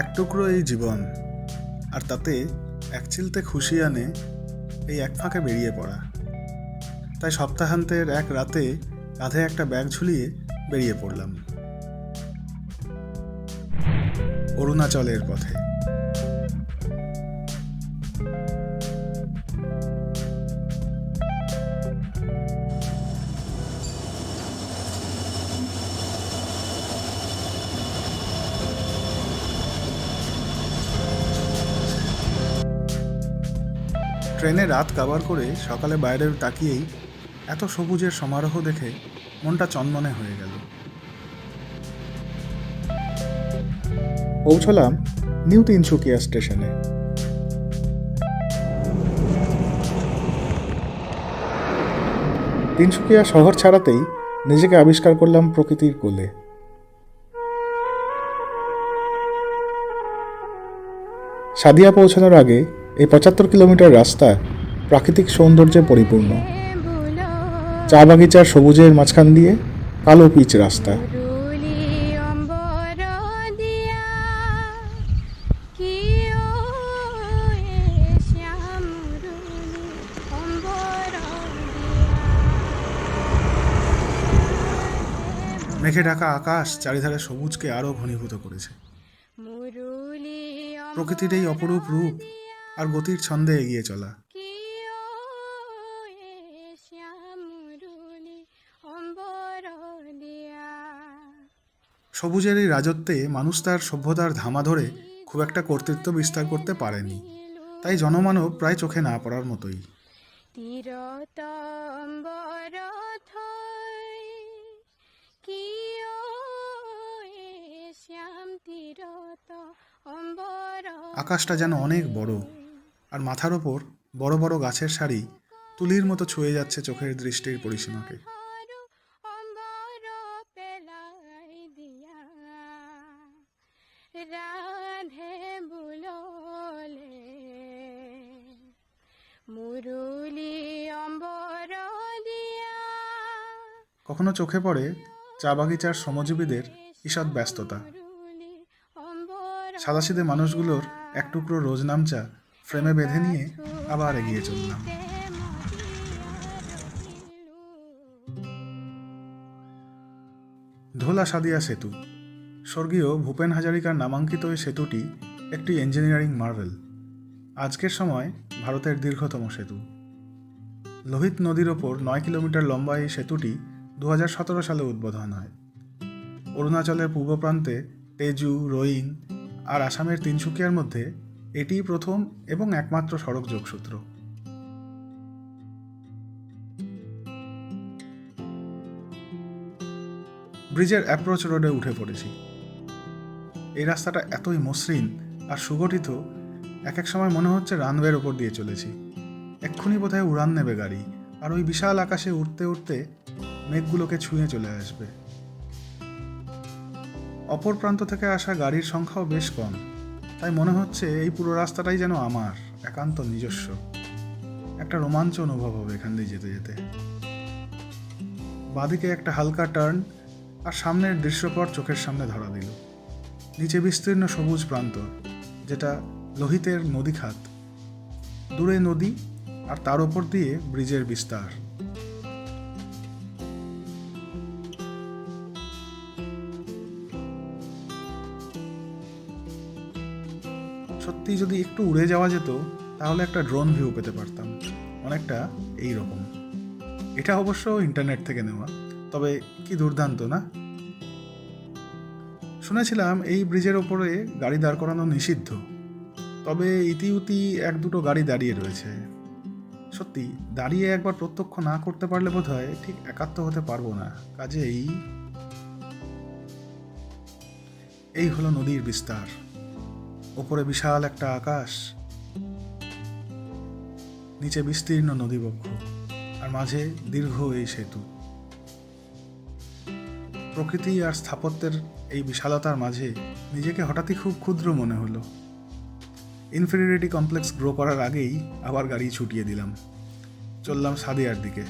এক টুকরো এই জীবন, আর তাতে এক চিলতে খুশি আনে এই এক ফাঁকে বেরিয়ে পড়া। তাই সপ্তাহান্তের এক রাতে কাঁধে একটা ব্যাগ ঝুলিয়ে বেরিয়ে পড়লাম অরুণাচলের পথে। ট্রেনে রাত কাভার করে সকালে বাইরে তাকিয়েই এত সবুজের সমারোহ দেখে মনটা চনমনে হয়ে গেল। পৌঁছলাম নিউ তিনসুকিয়া স্টেশনে। তিনসুকিয়া শহর ছাড়াতেই নিজেকে আবিষ্কার করলাম প্রকৃতির কোলে। সাদিয়া পৌঁছানোর আগে এই ৭৫ কিলোমিটার রাস্তা প্রাকৃতিক সৌন্দর্যে পরিপূর্ণ। চা বাগিচার সবুজের মাঝখান দিয়ে কালো পিচ রাস্তা। মেঘে ঢাকা আকাশ চারিধারে সবুজকে আরো ঘনীভূত করেছে। প্রকৃতির এই অপরূপ রূপ আর গতির ছন্দে এগিয়ে চলা। সবুজের এই রাজত্বে মানুষ তার সভ্যতার ধামা ধরে খুব একটা কর্তৃত্ব বিস্তার করতে পারেনি, তাই জনমানব প্রায় চোখে না পড়ার মতোই। আকাশটা যেন অনেক বড়, আর মাথার ওপর বড় বড় গাছের সারি তুলির মতো ছুঁয়ে যাচ্ছে চোখের দৃষ্টির পরিসীমাকে। কখনো চোখে পড়ে চা বাগিচার শ্রমজীবীদের ঈষৎ ব্যস্ততা। সাদাসিধে মানুষগুলোর এক টুকরো রোজনামচা ফ্রেমে বেঁধে নিয়ে আবার এগিয়ে চললাম। ধোলা সাদিয়া সেতু, স্বর্গীয় ভূপেন হাজারিকার নামাঙ্কিত এই সেতুটি একটি ইঞ্জিনিয়ারিং মার্ভেল। আজকের সময় ভারতের দীর্ঘতম সেতু। লোহিত নদীর ওপর ৯ কিলোমিটার লম্বা এই সেতুটি ২০১৭ সালে উদ্বোধন হয়। অরুণাচলের পূর্ব প্রান্তে তেজু, রোয়িং আর আসামের তিনসুকিয়ার মধ্যে এটিই প্রথম এবং একমাত্র সড়ক যোগসূত্র। ব্রিজের অ্যাপ্রোচ রোডে উঠে পড়েছি। এই রাস্তাটা এতই মসৃণ আর সুগঠিত, এক এক সময় মনে হচ্ছে রানওয়ের ওপর দিয়ে চলেছি। এক্ষুনি বোধহয় উড়ান নেবে গাড়ি, আর ওই বিশাল আকাশে উঠতে উঠতে মেঘগুলোকে ছুঁয়ে চলে আসবে। অপর প্রান্ত থেকে আসা গাড়ির সংখ্যাও বেশ কম, তাই মনে হচ্ছে এই পুরো রাস্তাটাই যেন আমার একান্ত নিজস্ব। একটা রোমাঞ্চ অনুভব হবে এখান দিয়ে যেতে যেতে। বাঁদিকে একটা হালকা টার্ন, আর সামনের দৃশ্যপট চোখের সামনে ধরা দিল। নিচে বিস্তীর্ণ সবুজ প্রান্তর, যেটা লোহিতের নদী খাত। দূরে নদী, আর তার ওপর দিয়ে ব্রিজের বিস্তার। সত্যি যদি একটু উড়ে যাওয়া যেত তাহলে একটা ড্রোন ভিউ পেতে পারতাম, অনেকটা এই রকম। এটা অবশ্য ইন্টারনেট থেকে নেওয়া, তবে কি দুর্দান্ত না? শুনেছিলাম এই ব্রিজের ওপরে গাড়ি দাঁড় করানো নিষিদ্ধ, তবে ইতিউতি এক দুটো গাড়ি দাঁড়িয়ে রয়েছে। সত্যি দাঁড়িয়ে একবার প্রত্যক্ষ না করতে পারলে বোধহয় ঠিক একাত্ম হতে পারবো না। কাজেই এই হলো নদীর বিস্তার। ওপরে বিশাল একটা আকাশ, নিচে বিস্তীর্ণ নদীবক্ষ, আর মাঝে দীর্ঘ এই সেতু। প্রকৃতি আর স্থাপত্যের এই বিশালতার মাঝে নিজেকে হঠাৎই খুব ক্ষুদ্র মনে হলো। ইনফেরিয়রিটি কমপ্লেক্স গ্রো করার আগেই আবার গাড়ি ছুটিয়ে দিলাম। চললাম সাদিয়ার দিকে।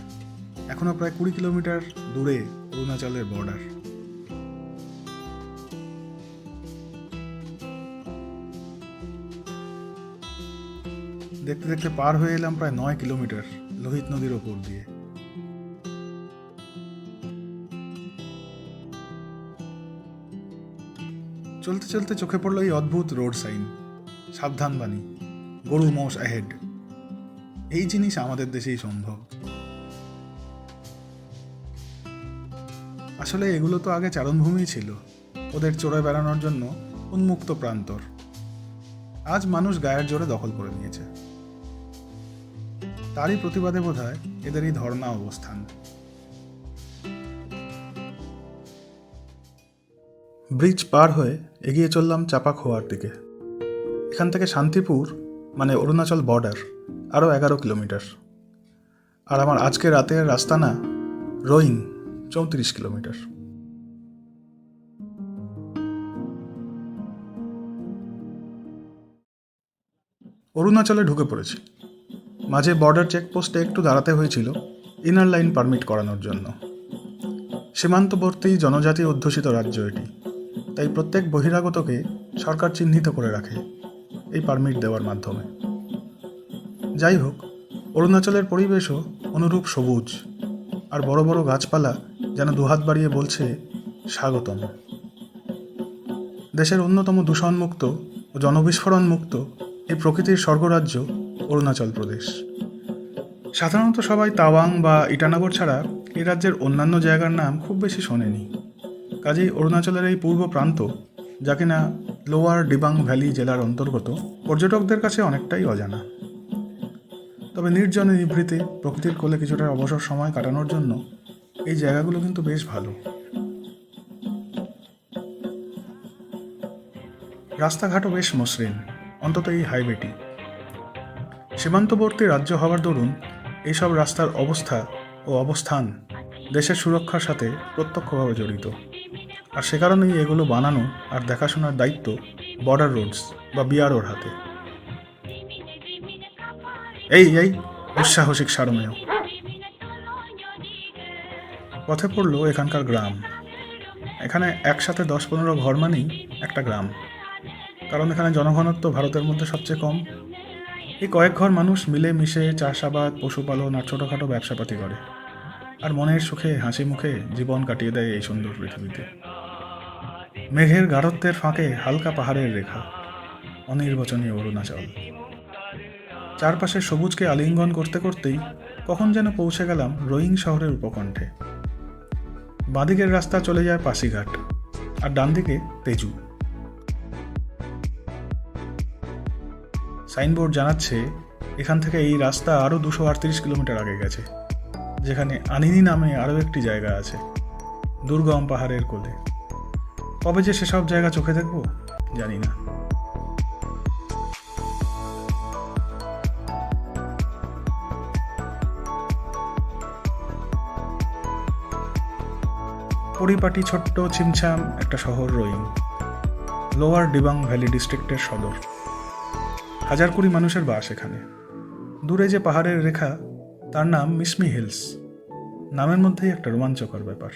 এখনো প্রায় ২০ কিলোমিটার দূরে অরুণাচলের বর্ডার। দেখতে দেখতে পার হয়ে এলাম প্রায় 9 কিলোমিটার লোহিত নদীর ওপর দিয়ে। চলতে চলতে চোখে পড়লো এই অদ্ভুত রোড সাইন, সাবধান বাণী, গরু মোষ অ্যাহেড। এই জিনিস আমাদের দেশেই সম্ভব। আসলে এগুলো তো আগে চারণভূমি ছিল, ওদের চড়ে বেড়ানোর জন্য উন্মুক্ত প্রান্তর। আজ মানুষ গায়ের জোরে দখল করে নিয়েছে। তারই প্রতিবাদে বোধহয় এদের এই ধর্ণা অবস্থান। ব্রিজ পার হয়ে এগিয়ে চললাম চাপাখোয়ার দিকে। এখান থেকে শান্তিপুর মানে অরুণাচল বর্ডার আরও 11 কিলোমিটার। আর আমার আজকে রাতের রাস্তা না রোইং 34 কিলোমিটার। অরুণাচলে ঢুকে পড়েছি। মাঝে বর্ডার চেকপোস্টে একটু দাঁড়াতে হয়েছিল ইনার লাইন পারমিট করানোর জন্য। সীমান্তবর্তী জনজাতি অধ্যুষিত রাজ্য এটি, তাই প্রত্যেক বহিরাগতকে সরকার চিহ্নিত করে রাখে এই পারমিট দেওয়ার মাধ্যমে। যাই হোক, অরুণাচলের পরিবেশও অনুরূপ সবুজ, আর বড় বড় গাছপালা যেন দুহাত বাড়িয়ে বলছে স্বাগতম। দেশের অন্যতম দূষণমুক্ত ও জনবিস্ফোরণ মুক্ত এই প্রকৃতির স্বর্গরাজ্য অরুণাচল প্রদেশ। সাধারণত সবাই তাওয়াং বা ইটানগর ছাড়া এই রাজ্যের অন্যান্য জায়গার নাম খুব বেশি শোনেনি। কাজেই অরুণাচলের এই পূর্ব প্রান্ত, যা কিনা লোয়ার ডিবাং ভ্যালি জেলার অন্তর্গত, পর্যটকদের কাছে অনেকটাই অজানা। তবে নির্জনে নিভৃতে প্রকৃতির কোলে কিছুটা অবসর সময় কাটানোর জন্য এই জায়গাগুলো কিন্তু বেশ ভালো। রাস্তাঘাটও বেশ মসৃণ, অন্তত এই হাইওয়েটি। সীমান্তবর্তী রাজ্য হওয়ার দরুন এইসব রাস্তার অবস্থা ও অবস্থান দেশের সুরক্ষার সাথে প্রত্যক্ষভাবে জড়িত। আর সে কারণেই এগুলো বানানো আর দেখাশোনার দায়িত্ব বর্ডার রোডস বা বিআরওর হাতে। এই দুঃসাহসিক সারমেয়। পথে পড়লো এখানকার গ্রাম। এখানে একসাথে 10-15 ঘর মানেই একটা গ্রাম, কারণ এখানে জনঘনত্ব ভারতের মধ্যে সবচেয়ে কম। এই কয়েক ঘর মানুষ মিলে মিশে চাষাবাদ, পশুপালন আর ছোটোখাটো ব্যবসাপাতি করে, আর মনের সুখে হাসি মুখে জীবন কাটিয়ে দেয় এই সুন্দর পৃথিবীতে। মেঘের গাঢ়ত্বের ফাঁকে হালকা পাহাড়ের রেখা, অনির্বচনীয় অরুণাচল। চারপাশের সবুজকে আলিঙ্গন করতে করতেই কখন যেন পৌঁছে গেলাম রোইং শহরের উপকণ্ঠে। বাঁদিকের রাস্তা চলে যায় পাসিঘাট, আর ডান দিকে তেজু। সাইনবোর্ড জানাচ্ছে এখান থেকে এই রাস্তা আরও 238 কিলোমিটার আগে গেছে, যেখানে আনিনি নামে আরও একটি জায়গা আছে দুর্গম পাহাড়ের কোলে। কবে যে সেসব জায়গা চোখে দেখব জানি না। পরিপাটি ছোট্ট ছিমছাম একটা শহর রোইং, লোয়ার ডিবাং ভ্যালি ডিস্ট্রিক্টের সদর। 1020 মানুষের বাস এখানে। দূরে যে পাহাড়ের রেখা, তার নাম মিসমি হিলস। নামের মধ্যেই একটা রোমাঞ্চকর ব্যাপার।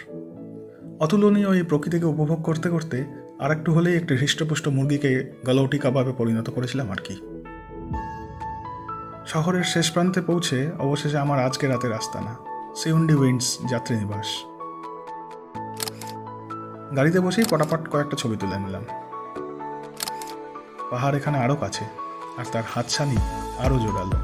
অতুলনীয় এই প্রকৃতিকে উপভোগ করতে করতে আর একটু হলেই একটি হৃষ্টপুষ্ট মুরগিকে গালৌটি কাবাবে পরিণত করেছিলাম আর কি। শহরের শেষ প্রান্তে পৌঁছে অবশেষে আমার আজকে রাতের আস্তানা সিউন্ডি উইন্ডস যাত্রী নিবাস। গাড়িতে বসেই পটাপট কয়েকটা ছবি তুলে নিলাম। পাহাড় এখানে আরও কাছে, আর তার হাতছানি আরও জোরালো।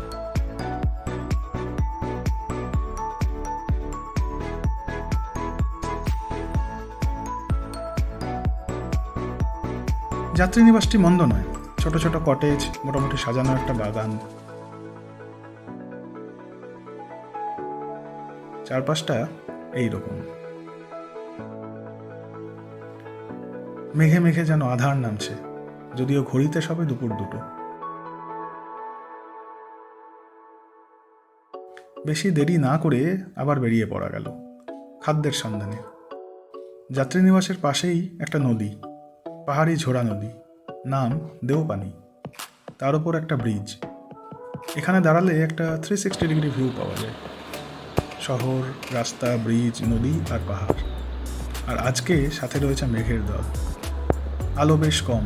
যাত্রী নিবাসটি মন্দ নয়, ছোট ছোট কটেজ, মোটামুটি সাজানো একটা বাগান। চারপাশটা এইরকম। মেঘে মেঘে যেন আধার নামছে, যদিও ঘড়িতে সবে দুপুর 2। বেশি দেরি না করে আবার বেরিয়ে পড়া গেল খাদ্যের সন্ধানে। যাত্রীনিবাসের পাশেই একটা নদী, পাহাড়ি ঝোড়া নদী, নাম দেওপানি। তার উপর একটা ব্রিজ। এখানে দাঁড়ালে একটা 360 ডিগ্রি ভিউ পাওয়া যায়। শহর, রাস্তা, ব্রিজ, নদী আর পাহাড়। আর আজকে সাথে রয়েছে মেঘের দল। আলো বেশ কম,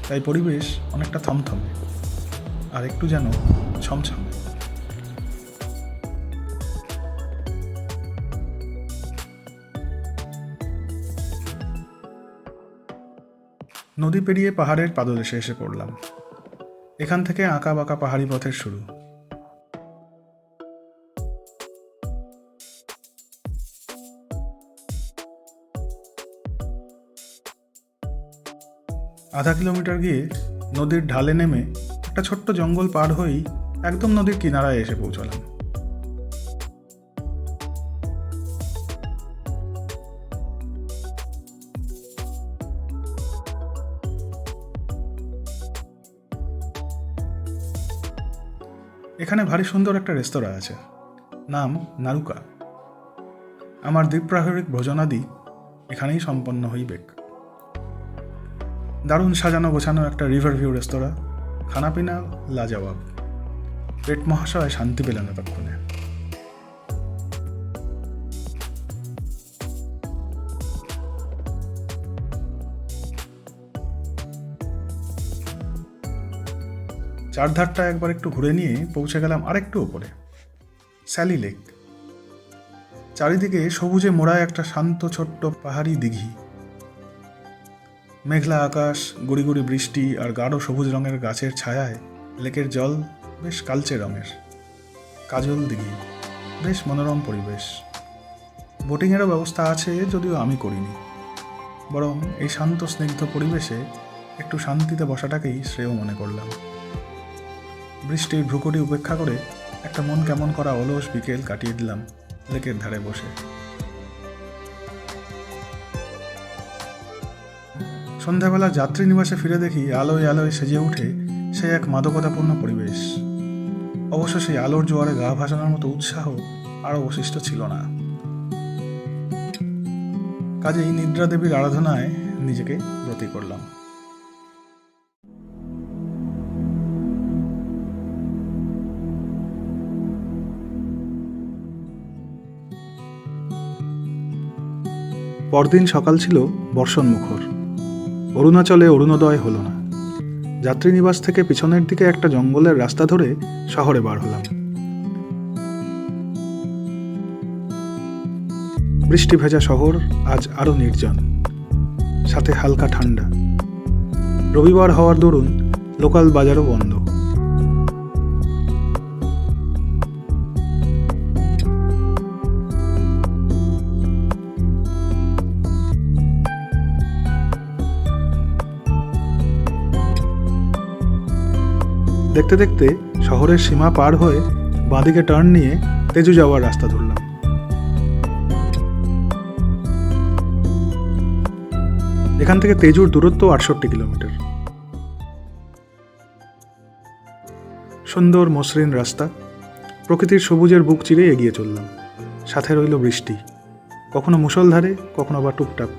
তাই পরিবেশ অনেকটা থমথমে, আর একটু যেন ছমছম। নদী পেরিয়ে পাহাড়ের পাদদেশে এসে পড়লাম। এখান থেকে আঁকা বাঁকা পাহাড়ি পথের শুরু। আধা কিলোমিটার গিয়ে নদীর ঢালে নেমে একটা ছোট্ট জঙ্গল পার হয়েই একদম নদীর কিনারায় এসে পৌঁছলাম। এখানে ভারী সুন্দর একটা রেস্তোরাঁ আছে, নাম নারুকা। আমার দ্বীপ্রাহরিক ভোজনাদি এখানেই সম্পন্ন হইবেক। দারুণ সাজানো গোছানো একটা রিভার ভিউ রেস্তোরাঁ, খানাপিনা লাজবাব। পেট মহাশয় শান্তি পেলেন এতক্ষণে। চারধারটা একবার একটু ঘুরে নিয়ে পৌঁছে গেলাম আরেকটু উপরে, স্যালি লেক। চারিদিকে সবুজে মোড়া একটা শান্ত ছোট্ট পাহাড়ি দিঘি। মেঘলা আকাশ, গুড়ি গুড়ি বৃষ্টি আর গাঢ় সবুজ রঙের গাছের ছায়ায় লেকের জল বেশ কালচে রঙের। কাজল দিঘি, বেশ মনোরম পরিবেশ। বোটিংয়েরও ব্যবস্থা আছে, যদিও আমি করিনি। বরং এই শান্ত স্নিগ্ধ পরিবেশে একটু শান্তিতে বসাটাকেই শ্রেয় মনে করলাম। বৃষ্টির ভ্রুকুটি উপেক্ষা করে একটা মন কেমন করা অলস বিকেল কাটিয়ে দিলাম লেকের ধারে বসে। সন্ধ্যাবেলা যাত্রী নিবাসে ফিরে দেখি আলোয় আলোয় সেজে উঠে সে এক মাদকতাপূর্ণ পরিবেশ। অবশ্য সেই আলোর জোয়ারে গা ভাসানোর মতো উৎসাহ আর অবশিষ্ট ছিল না। কাজেই নিদ্রা দেবীর আরাধনায় নিজেকে ব্রতী করলাম। পরদিন সকাল ছিল বর্ষণমুখর। অরুণাচলে অরুণোদয় হলো না। যাত্রীনিবাস থেকে পিছনের দিকে একটা জঙ্গলের রাস্তা ধরে শহরে বার হলাম। বৃষ্টি ভেজা শহর আজ আরো নির্জন, সাথে হালকা ঠান্ডা। রবিবার হওয়ার দরুন লোকাল বাজারও বন্ধ। দেখতে দেখতে শহরের সীমা পার হয়ে বাঁদিকে টার্ন নিয়ে তেজু যাওয়ার রাস্তা ধরলাম। এখান থেকে তেজুর দূরত্ব 68 কিলোমিটার। সুন্দর মসৃণ রাস্তা, প্রকৃতির সবুজের বুক চিরে এগিয়ে চললাম। সাথে রইল বৃষ্টি, কখনো মুষলধারে, কখনো বা টুপটাপ।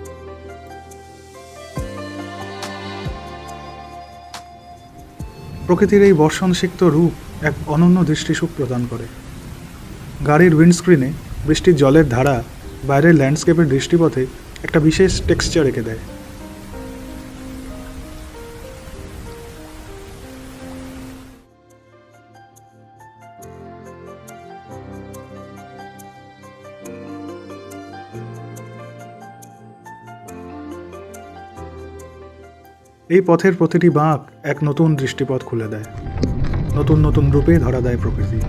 প্রকৃতির এই বর্ষণসিক্ত রূপ এক অনন্য দৃষ্টিসুখ প্রদান করে। গাড়ির উইন্ডস্ক্রিনে বৃষ্টির জলের ধারা বাইরের ল্যান্ডস্কেপের দৃষ্টিপথে একটা বিশেষ টেক্সচার রেখে দেয়। এই পথের প্রতিটি বাঁক এক নতুন দৃষ্টিপথ খুলে দেয়, নতুন নতুন রূপে ধরা দেয় প্রকৃতি।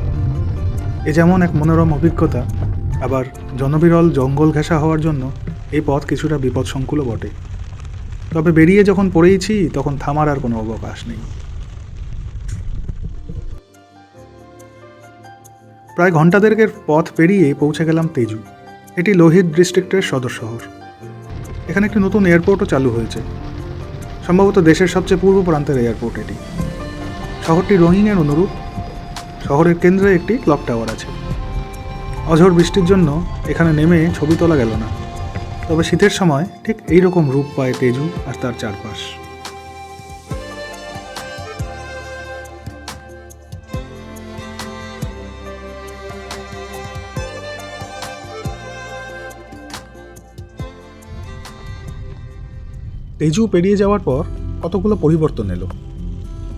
এ যেমন এক মনোরম অভিজ্ঞতা, আবার জনবিরল জঙ্গল ঘেঁষা হওয়ার জন্য এই পথ কিছুটা বিপদসংকুলও বটে। তবে বেরিয়ে যখন পড়েইছি তখন থামার আর কোনো অবকাশ নেই। প্রায় ঘন্টা দেড়েকের পথ পেরিয়ে পৌঁছে গেলাম তেজু। এটি লোহিত ডিস্ট্রিক্টের সদর শহর। এখানে একটি নতুন এয়ারপোর্টও চালু হয়েছে, সম্ভবত দেশের সবচেয়ে পূর্ব প্রান্তের এয়ারপোর্ট এটি। শহরটি রোহিংয়ের অনুরূপ। শহরের কেন্দ্রে একটি ক্লক টাওয়ার আছে। অঝোর বৃষ্টির জন্য এখানে নেমে ছবি তোলা গেল না, তবে শীতের সময় ঠিক এই রকম রূপ পায় তেজু আর তার চারপাশ। তেজু পেরিয়ে যাওয়ার পর কতগুলো পরিবর্তন এলো।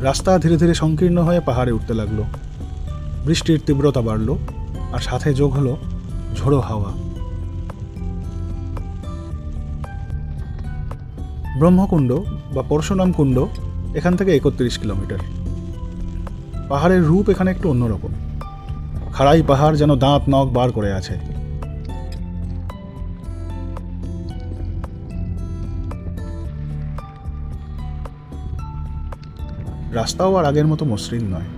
রাস্তা ধীরে ধীরে সংকীর্ণ হয়ে পাহাড়ে উঠতে লাগলো। বৃষ্টির তীব্রতা বাড়ল, আর সাথে যোগ হলো ঝোড়ো হাওয়া। ব্রহ্মকুণ্ড বা পরশুরাম কুণ্ড এখান থেকে 31 কিলোমিটার। পাহাড়ের রূপ এখানে একটু অন্যরকম। খাড়াই পাহাড় যেন দাঁত নখ বার করে আছে। রাস্তাও আর আগের মতো মসৃণ নয়।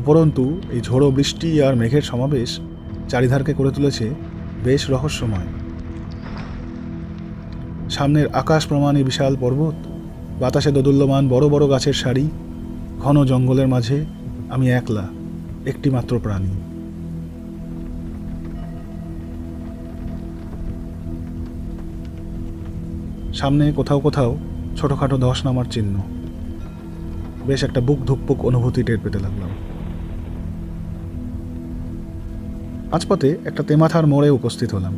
উপরন্তু এই ঝোড়ো বৃষ্টি আর মেঘের সমাবেশ চারিধারকে করে তুলেছে বেশ রহস্যময়। সামনের আকাশ প্রমাণে বিশাল পর্বত, বাতাসে দোদুল্যমান বড় বড় গাছের সারি, ঘন জঙ্গলের মাঝে আমি একলা, একটি মাত্র প্রাণী। সামনে কোথাও কোথাও ছোটখাটো ধস নামার চিহ্ন। বেশ একটা বুক ধুকপুক অনুভূতি টের পেতে লাগলাম। মাঝপথে একটা তেমাথার মোড়ে উপস্থিত হলাম।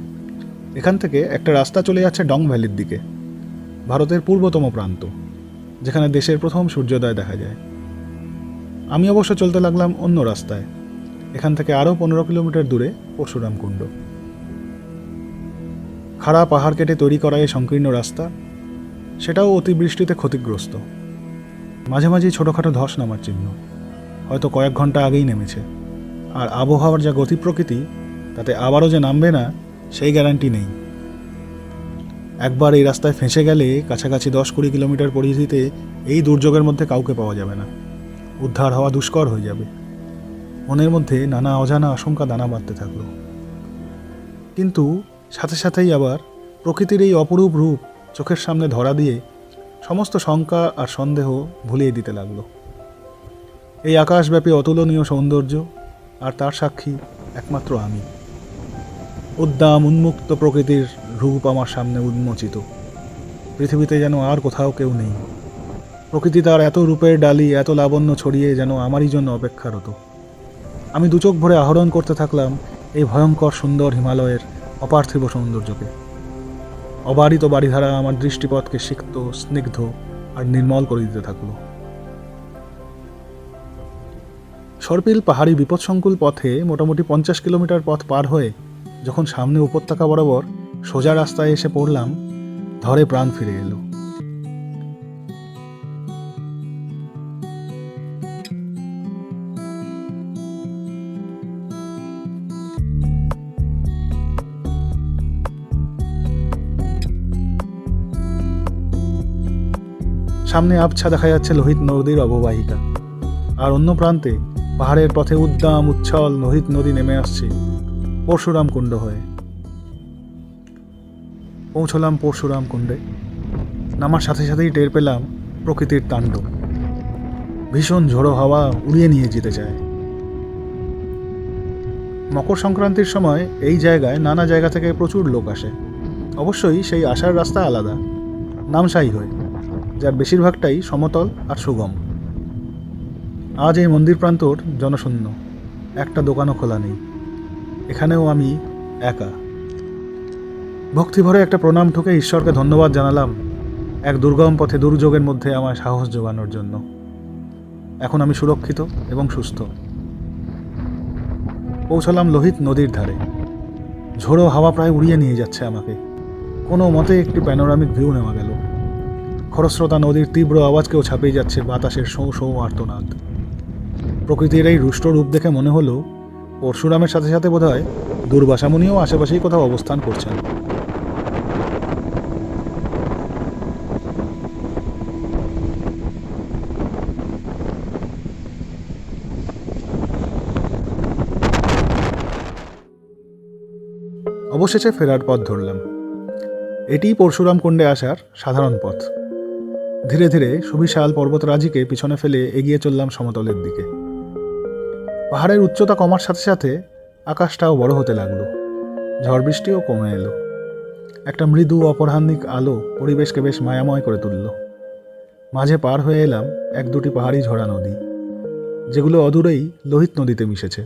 এখান থেকে একটা রাস্তা চলে যাচ্ছে ডং ভ্যালির দিকে, ভারতের পূর্বতম প্রান্ত, যেখানে দেশের প্রথম সূর্যোদয় দেখা যায়। আমি অবশ্য চলতে লাগলাম অন্য রাস্তায়। এখান থেকে আরও 15 কিলোমিটার দূরে পরশুরাম কুণ্ড। খাড়া পাহাড় কেটে তৈরি করা এই সংকীর্ণ রাস্তা, সেটাও অতিবৃষ্টিতে ক্ষতিগ্রস্ত। মাঝে মাঝেই ছোটোখাটো ধস নামার চিহ্ন, হয়তো কয়েক ঘন্টা আগেই নেমেছে। আর আবহাওয়ার যা গতি প্রকৃতি, তাতে আবারও যে নামবে না সেই গ্যারান্টি নেই। একবার এই রাস্তায় ফেঁসে গেলে কাছাকাছি 10-20 কিলোমিটার পরিধিতে এই দুর্যোগের মধ্যে কাউকে পাওয়া যাবে না। উদ্ধার হওয়া দুষ্কর হয়ে যাবে। মনের মধ্যে নানা অজানা আশঙ্কা দানা বাঁধতে থাকল। কিন্তু সাথে সাথেই আবার প্রকৃতির এই অপরূপ রূপ চোখের সামনে ধরা দিয়ে সমস্ত শঙ্কা আর সন্দেহ ভুলিয়ে দিতে লাগলো। এই আকাশব্যাপী অতুলনীয় সৌন্দর্য, আর তার সাক্ষী একমাত্র আমি। উদ্দাম উন্মুক্ত প্রকৃতির রূপ আমার সামনে উন্মোচিত। পৃথিবীতে যেন আর কোথাও কেউ নেই। প্রকৃতি তার এত রূপের ডালি, এত লাবণ্য ছড়িয়ে যেন আমারই জন্য অপেক্ষারত। আমি দুচোখ ভরে আহরণ করতে থাকলাম এই ভয়ঙ্কর সুন্দর হিমালয়ের অপার্থিব সৌন্দর্যকে। অবারিত বাড়িধারা আমার দৃষ্টিপথকে সিক্ত, স্নিগ্ধ আর নির্মল করে দিতে থাকলো। সর্পিল পাহাড়ি বিপদসংকুল পথে মোটামুটি 50 কিলোমিটার পথ পার হয়ে যখন সামনে উপত্যকা বরাবর সোজা রাস্তায় এসে পড়লাম, ধরে প্রাণ ফিরে এলো। সামনে আবছা দেখা যাচ্ছে লোহিত নদীর অববাহিকা, আর অন্য প্রান্তে পাহাড়ের পথে উদ্দাম উচ্ছল লোহিত নদী নেমে আসছে পরশুরাম কুণ্ড হয়ে। পৌঁছলাম পরশুরাম কুণ্ডে। নামার সাথে সাথেই টের পেলাম প্রকৃতির তাণ্ডব। ভীষণ ঝোড়ো হাওয়া উড়িয়ে নিয়ে যেতে চায়। মকর সংক্রান্তির সময় এই জায়গায় নানা জায়গা থেকে প্রচুর লোক আসে। অবশ্যই সেই আসার রাস্তা আলাদা, নামশাই হয়ে, যার বেশিরভাগটাই সমতল আর সুগম। আজ এই মন্দির প্রান্তর জনশূন্য, একটা দোকানও খোলা নেই। এখানেও আমি একা। ভক্তিভরে একটা প্রণাম ঠুকে ঈশ্বরকে ধন্যবাদ জানালাম এক দুর্গম পথে দুর্যোগের মধ্যে আমায় সাহস যোগানোর জন্য। এখন আমি সুরক্ষিত এবং সুস্থ। পৌঁছলাম লোহিত নদীর ধারে। ঝোড়ো হাওয়া প্রায় উড়িয়ে নিয়ে যাচ্ছে আমাকে। কোনো মতে একটি প্যানোরামিক ভিউ নেওয়া গেল। খরস্রোতা নদীর তীব্র আওয়াজকেও ছাপিয়ে যাচ্ছে বাতাসের সৌ সৌ আর্তনাদ। প্রকৃতির এই রুষ্ট রূপ দেখে মনে হলো পরশুরামের সাথে সাথে বোধহয় দুর্বাসামুনিও আশেপাশেই কোথাও অবস্থান করছেন। অবশেষে ফেরার পথ ধরলাম। এটিই পরশুরাম কুণ্ডে আসার সাধারণ পথ। ধীরে ধীরে সুবিশাল পর্বতরাজিকে পিছনে ফেলে এগিয়ে চললাম সমতলের দিকে। পাহাড়ের উচ্চতা কমার সাথে সাথে আকাশটাও বড় হতে লাগলো। ঝড় বৃষ্টিও কমে এলো। একটা মৃদু অপরাহ্নিক আলো পরিবেশকে বেশ মায়াময় করে তুলল। মাঝে পার হয়ে এলাম 1-2টি পাহাড়ি ঝরা নদী, যেগুলো অদূরেই লোহিত নদীতে মিশেছে।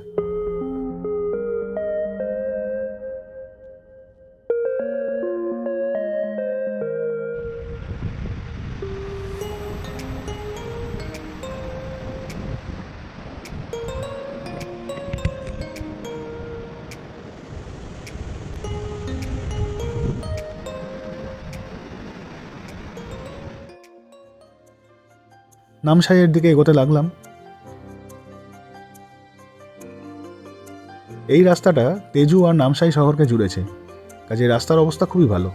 নামসাইয়ের দিকে এগোতে লাগলাম। এই রাস্তাটা তেজু আর নামসাই শহরকে জুড়েছে, কাজে রাস্তার অবস্থা খুবই ভালো।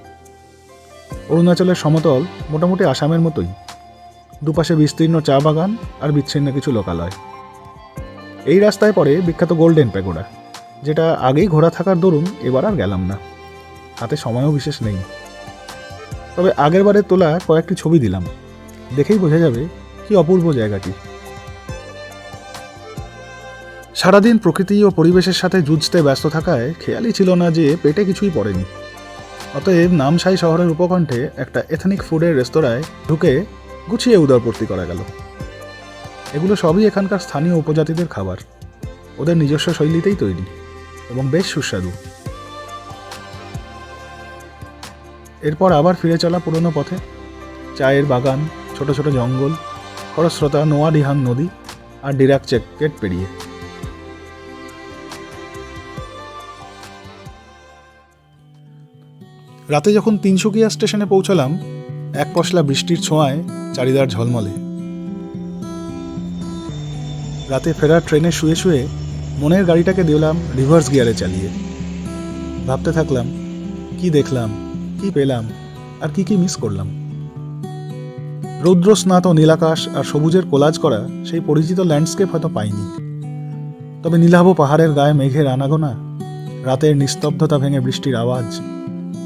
অরুণাচলের সমতল মোটামুটি আসামের মতোই, দুপাশে বিস্তীর্ণ চা বাগান আর বিচ্ছিন্ন কিছু লোকালয়। এই রাস্তায় পড়ে বিখ্যাত গোল্ডেন প্যাগোডা, যেটা আগেই ঘোরা থাকার দরুন এবার আর গেলাম না, হাতে সময়ও বিশেষ নেই। তবে আগের বারে তোলা কয়েকটি ছবি দিলাম, দেখেই বোঝা যাবে কি অপূর্ব জায়গাটি। সারাদিন প্রকৃতি ও পরিবেশের সাথে যুঝতে ব্যস্ত থাকায় খেয়ালই ছিল না যে পেটে কিছুই পড়েনি। অতএব নামসাই শহরের উপকণ্ঠে একটা এথনিক ফুডের রেস্তোরাঁয় ঢুকে গুছিয়ে উদরপূর্তি করা গেল। এগুলো সবই এখানকার স্থানীয় উপজাতিদের খাবার, ওদের নিজস্ব শৈলীতেই তৈরি এবং বেশ সুস্বাদু। এরপর আবার ফিরে চলা পুরনো পথে, চায়ের বাগান, ছোট ছোট জঙ্গল, খরস্রোতা নোয়াডিহাং নদী আর ডিরাক চেকগেট পেরিয়ে। রাতে যখন তিনসুকিয়া স্টেশনে পৌঁছলাম, এক পশলা বৃষ্টির ছোঁয়ায় চারিদার ঝলমলে। রাতে ফেরার ট্রেনে শুয়ে শুয়ে মনের গাড়িটাকে দিলাম রিভার্স গিয়ারে চালিয়ে। ভাবতে থাকলাম কি দেখলাম, কি পেলাম, আর কি কি মিস করলাম। রৌদ্রস্নাত নীলাকাশ আর সবুজের কোলাজ করা সেই পরিচিত ল্যান্ডস্কেপ হয়তো পাইনি, তবে নীলাভ পাহাড়ের গায়ে মেঘের আনাগোনা, রাতের নিস্তব্ধতা ভেঙে বৃষ্টির আওয়াজ,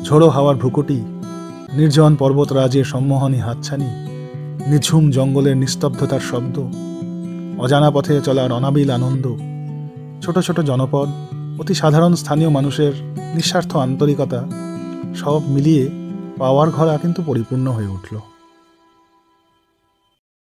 ঝোড়ো হাওয়ার ভ্রুকুটি, নির্জন পর্বতরাজের সম্মোহনী হাতছানি, নিঝুম জঙ্গলের নিস্তব্ধতার শব্দ, অজানা পথে চলার অনাবিল আনন্দ, ছোট ছোট জনপদ, অতি সাধারণ স্থানীয় মানুষের নিঃস্বার্থ আন্তরিকতা, সব মিলিয়ে পাওয়ার ঘরা কিন্তু পরিপূর্ণ হয়ে উঠল।